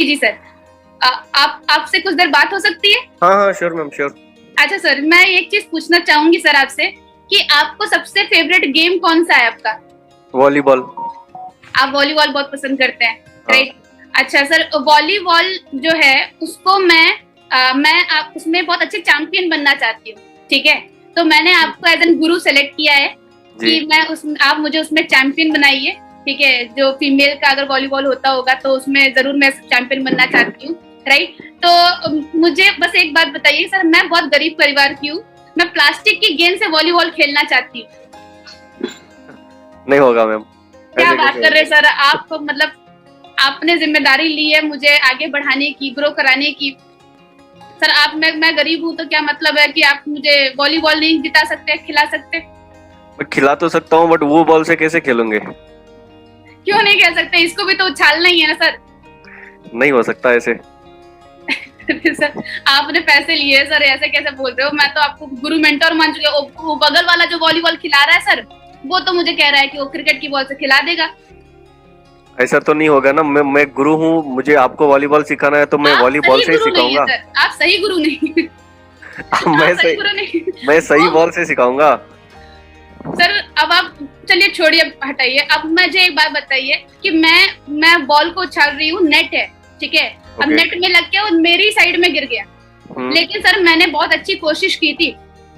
जी sir. आप आपसे कुछ देर बात हो सकती है? हाँ हाँ श्योर मैम श्योर। अच्छा सर, मैं एक चीज पूछना चाहूंगी सर आपसे कि आपको सबसे फेवरेट गेम कौन सा है आपका? वॉलीबॉल। आप वॉलीबॉल बहुत पसंद करते हैं, हाँ। राइट? अच्छा सर, वॉलीबॉल जो है उसको मैं उसमें बहुत अच्छे चैंपियन बनना चाहती हूँ, ठीक है? तो मैंने आपको एज एन गुरु सेलेक्ट किया है कि आप मुझे उसमें चैंपियन बनाइए, ठीक है? जो फीमेल का अगर वॉलीबॉल होता होगा तो उसमें जरूर मैं चैंपियन बनना चाहती हूँ, राइट? तो मुझे बस एक बात बताइए सर, मैं बहुत गरीब परिवार की हूँ, मैं प्लास्टिक की गेंद से वॉलीबॉल खेलना चाहती हूँ। नहीं होगा मैम। क्या बात कर रहे हैं सर आप, मतलब आपने जिम्मेदारी ली है मुझे आगे बढ़ाने की, ग्रो कराने की। सर आप मैं गरीब हूँ तो क्या मतलब है कि आप मुझे वॉलीबॉल नहीं जिता सकते, खिला सकते? मैं खिला तो सकता हूँ बट वो बॉल से कैसे खेलूंगे? क्यों नहीं कह सकते? इसको भी तो उछालना ही है ना सर। नहीं हो सकता ऐसे। सर आपने पैसे लिए सर, ऐसे कैसे बोल रहे हो? मैं तो आपको गुरु मेंटोर मान चुके हो। वो बगल वाला जो वॉलीबॉल खिला रहा है सर, वो तो मुझे कह रहा है कि वो क्रिकेट की बॉल से खिला देगा। ऐसा तो नहीं होगा ना, मैं गुरु हूँ, मुझे आपको वॉलीबॉल सिखाना है तो मैं वॉलीबॉल से ही सिखाऊंगा। आप सही गुरु नहीं। मैं सही बॉल से सिखाऊंगा सर। अब आप चलिए छोड़िए, हटाइए। अब मुझे एक बात बताइए कि मैं बॉल को उछाल रही हूँ, नेट है, ठीक है? अब नेट में लग के वो मेरी साइड में गिर गया, लेकिन सर मैंने बहुत अच्छी कोशिश की थी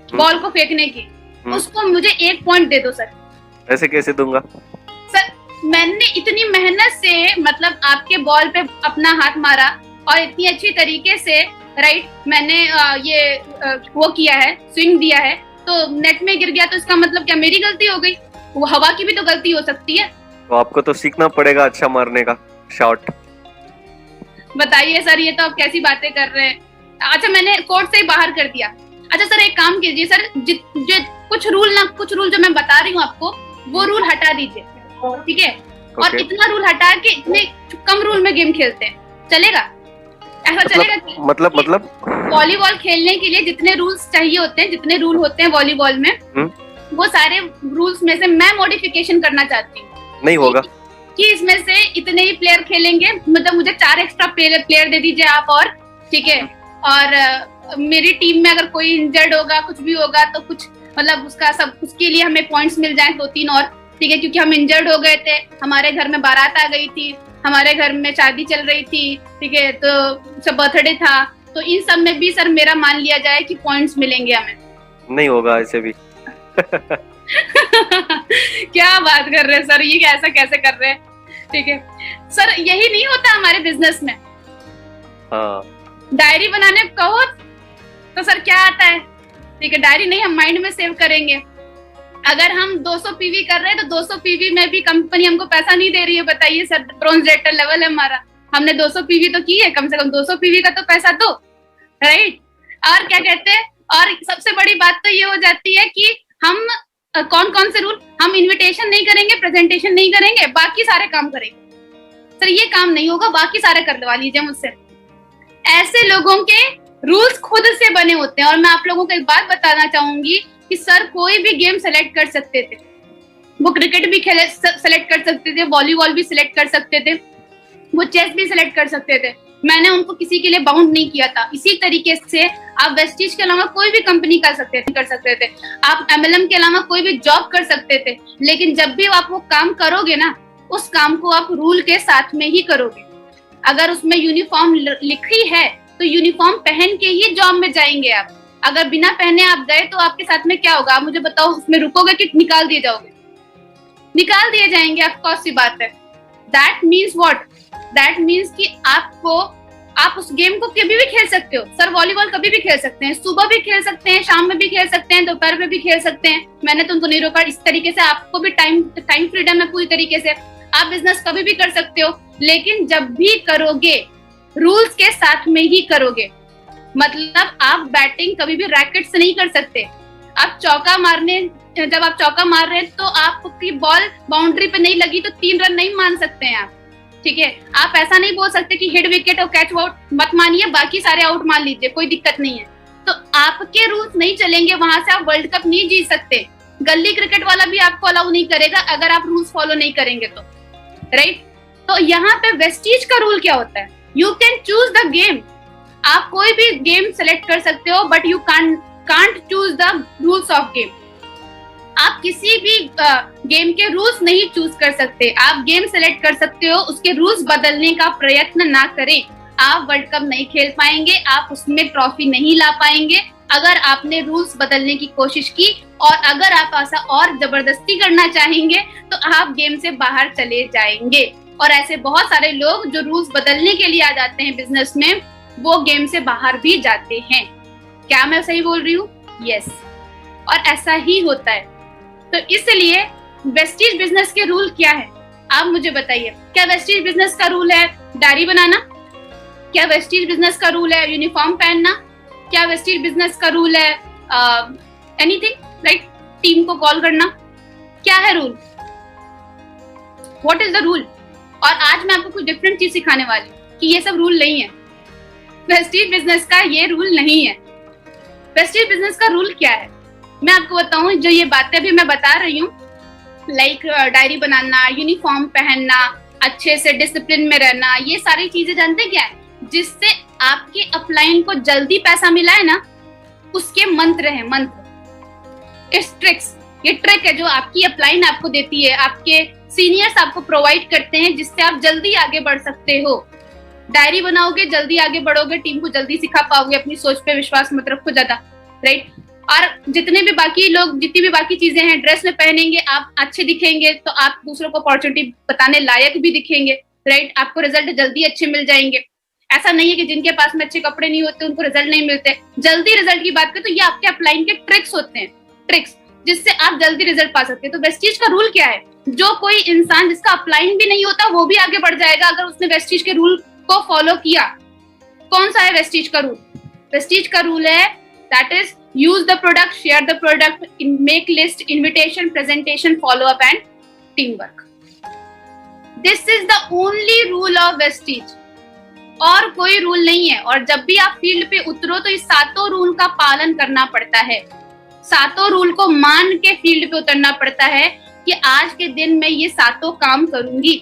बॉल को फेंकने की, उसको मुझे 1 पॉइंट दे दो सर। ऐसे कैसे दूंगा सर? मैंने इतनी मेहनत से मतलब आपके बॉल पे अपना हाथ मारा और इतनी अच्छी तरीके से, राइट, मैंने वो किया है, स्विंग दिया है, तो नेट में गिर गया तो इसका मतलब क्या मेरी गलती हो गई? वो हवा की भी तो गलती हो सकती है। तो आपको तो सीखना पड़ेगा अच्छा मारने का शॉट। बताइए सर, ये तो आप कैसी बातें कर रहे हैं? अच्छा मैंने कोर्ट से ही बाहर कर दिया। अच्छा सर एक काम कीजिए सर, कुछ रूल जो मैं बता रही हूँ आपको, वो रूल हटा दीजिए, ठीक है? और इतना रूल हटा के इतने कम रूल में गेम खेलते हैं, चलेगा? ऐसा चलेगा? मतलब वॉलीबॉल खेलने के लिए जितने रूल्स चाहिए होते हैं, जितने रूल होते हैं वॉलीबॉल में, वो सारे रूल्स में से मैं मॉडिफिकेशन करना चाहती हूँ। नहीं होगा कि इसमें से इतने ही प्लेयर खेलेंगे, मतलब मुझे 4 एक्स्ट्रा प्लेयर दे दीजिए आप, और ठीक है? और मेरी टीम में अगर कोई इंजर्ड होगा, कुछ भी होगा, तो कुछ मतलब उसके लिए हमें पॉइंट्स मिल जाए 2-3 और, ठीक है? क्योंकि हम इंजर्ड हो गए थे, हमारे घर में बारात आ गई थी, हमारे घर में शादी चल रही थी, ठीक है? तो सब बर्थडे था, तो इन सब में भी सर मेरा मान लिया जाए कि पॉइंट्स मिलेंगे हमें। नहीं होगा ऐसे भी। क्या बात कर रहे हैं सर, ये ऐसा कैसे कर रहे हैं? ठीक है सर, यही नहीं होता हमारे बिजनेस में। हाँ। डायरी बनाने कहो तो सर क्या आता है? ठीक है, डायरी नहीं, हम माइंड में सेव करेंगे। अगर हम 200 पीवी कर रहे हैं तो 200 पीवी में भी कंपनी हमको पैसा नहीं दे रही है। बताइए सर, ब्रॉन्ज रेटर लेवल है हमारा, हमने 200 पीवी तो की है, कम से कम 200 पीवी का तो पैसा दो, राइट? और क्या कहते हैं, और सबसे बड़ी बात तो ये हो जाती है कि हम कौन से रूल, हम इनविटेशन नहीं करेंगे, प्रेजेंटेशन नहीं करेंगे, बाकी सारे काम करेंगे। सर ये काम नहीं होगा, बाकी सारे करवा लीजिए मुझसे। ऐसे लोगों के रूल्स खुद से बने होते हैं। और मैं आप लोगों को एक बात बताना चाहूंगी कि सर कोई भी गेम सेलेक्ट कर सकते थे, वो क्रिकेट भी सेलेक्ट कर सकते थे, वॉलीबॉल भी सिलेक्ट कर सकते थे, वो चेस भी सिलेक्ट कर सकते थे। मैंने उनको किसी के लिए बाउंड नहीं किया था। इसी तरीके से आप वेस्टीज के अलावा कोई भी कंपनी कर सकते थे, आप एमएलएम के अलावा कोई भी जॉब कर सकते थे, लेकिन जब भी आप वो काम करोगे ना, उस काम को आप रूल के साथ में ही करोगे। अगर उसमें यूनिफॉर्म लिखी है तो यूनिफॉर्म पहन के ही जॉब में जाएंगे आप। अगर बिना पहने आप गए तो आपके साथ में क्या होगा? आप मुझे बताओ, उसमें रुकोगे कि निकाल दिए जाओगे? निकाल दिए जाएंगे, आप कौन सी बात है? That means what? That means कि आप उस गेम को कभी भी खेल सकते हो। सर वॉलीबॉल कभी भी खेल सकते हैं, सुबह भी खेल सकते हैं, शाम में भी खेल सकते हैं, दोपहर में भी खेल सकते हैं। मैंने तो उनको नहीं रोका। इस तरीके से आपको भी टाइम फ्रीडम है पूरी तरीके से। आप बिजनेस कभी भी कर सकते हो, लेकिन जब भी करोगे रूल्स के साथ में ही करोगे। मतलब आप बैटिंग कभी भी रैकेट से नहीं कर सकते। आप जब आप चौका मार रहे हैं तो आपकी बॉल बाउंड्री पे नहीं लगी तो 3 रन नहीं मान सकते हैं आप, ठीक है? आप ऐसा नहीं बोल सकते कि हिट विकेट और कैच आउट मत मानिए, बाकी सारे आउट मान लीजिए, कोई दिक्कत नहीं है। तो आपके रूल्स नहीं चलेंगे, वहां से आप वर्ल्ड कप नहीं जीत सकते। गली क्रिकेट वाला भी आपको अलाउ नहीं करेगा अगर आप रूल्स फॉलो नहीं करेंगे तो, राइट? तो यहाँ पे वेस्टीज का रूल क्या होता है? You can choose the game, आप कोई भी गेम सेलेक्ट कर सकते हो, but you can't choose the rules of game. आप किसी भी गेम के रूल्स नहीं चूज कर सकते। आप गेम सेलेक्ट कर सकते हो, उसके रूल्स बदलने का प्रयत्न ना करें। आप वर्ल्ड कप नहीं खेल पाएंगे, आप उसमें ट्रॉफी नहीं ला पाएंगे अगर आपने रूल्स बदलने की कोशिश की। और अगर आप ऐसा और जबरदस्ती करना चाहेंगे तो आप गेम से बाहर चले जाएंगे। और ऐसे बहुत सारे लोग जो रूल्स बदलने के लिए आ जाते हैं बिजनेस में, वो गेम से बाहर भी जाते हैं। क्या मैं सही बोल रही हूँ? यस। और ऐसा ही होता है। तो इसलिए वेस्टीज बिजनेस के रूल क्या है, आप मुझे बताइए। क्या वेस्टीज बिजनेस का रूल है डायरी बनाना? क्या वेस्टीज बिजनेस का रूल है यूनिफॉर्म पहनना? क्या वेस्टीज बिजनेस का रूल है एनीथिंग, राइट, टीम को कॉल करना? क्या है rule? What is the rule? और आज मैं आपको कुछ डिफरेंट चीज सिखाने वाली कि ये सब रूल नहीं है। वेस्टीज बिजनेस का ये रूल नहीं है। वेस्टीज बिजनेस का रूल क्या है मैं आपको बताऊं। जो ये बातें अभी मैं बता रही हूँ, लाइक डायरी बनाना, यूनिफॉर्म पहनना, अच्छे से डिसिप्लिन में रहना, ये सारी चीजें जानते क्या है? जिससे आपके अपलाइन को जल्दी पैसा मिला है ना, उसके मंत्र है, मंत्र। इट्स ट्रिक्स, ये ट्रिक है जो आपकी अपलाइन आपको देती है, आपके सीनियर्स आपको प्रोवाइड करते हैं, जिससे आप जल्दी आगे बढ़ सकते हो। डायरी बनाओगे, जल्दी आगे बढ़ोगे, टीम को जल्दी सिखा पाओगे, अपनी सोच पे विश्वास मत रखो ज्यादा, राइट। और जितने भी बाकी लोग, जितनी भी बाकी चीजें हैं, ड्रेस में पहनेंगे, आप अच्छे दिखेंगे तो आप दूसरों को अपॉर्चुनिटी बताने लायक भी दिखेंगे, राइट। आपको रिजल्ट जल्दी अच्छे मिल जाएंगे। ऐसा नहीं है कि जिनके पास में अच्छे कपड़े नहीं होते उनको रिजल्ट नहीं मिलते। जल्दी रिजल्ट की बात करें तो ये आपके अपलाइन के ट्रिक्स होते हैं, ट्रिक्स जिससे आप जल्दी रिजल्ट पा सकते हैं। तो वेस्टीज का रूल क्या है? जो कोई इंसान जिसका अपलाइन भी नहीं होता वो भी आगे बढ़ जाएगा अगर उसने वेस्टीज के रूल को फॉलो किया। कौन सा है वेस्टीज का रूल? वेस्टीज का रूल है that is use the product, share the product, make list, invitation, presentation, follow up and teamwork. This is the only rule of Vestige. और कोई रूल नहीं है। और जब भी आप फील्ड पे उतरो तो इस सातों रूल का पालन करना पड़ता है। सातों रूल को मान के फील्ड पे उतरना पड़ता है कि आज के दिन मैं ये सातों काम करूंगी।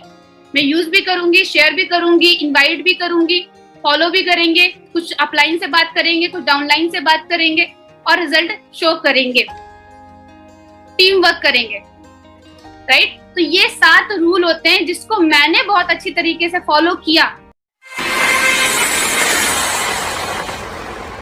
मैं यूज भी करूंगी, शेयर भी करूंगी, इनवाइट भी करूंगी, फॉलो भी करेंगे, कुछ अपलाइन से बात करेंगे, कुछ डाउनलाइन से बात करेंगे और रिजल्ट शो करेंगे, टीम वर्क करेंगे, राइट। तो ये 7 रूल होते हैं जिसको मैंने बहुत अच्छी तरीके से फॉलो किया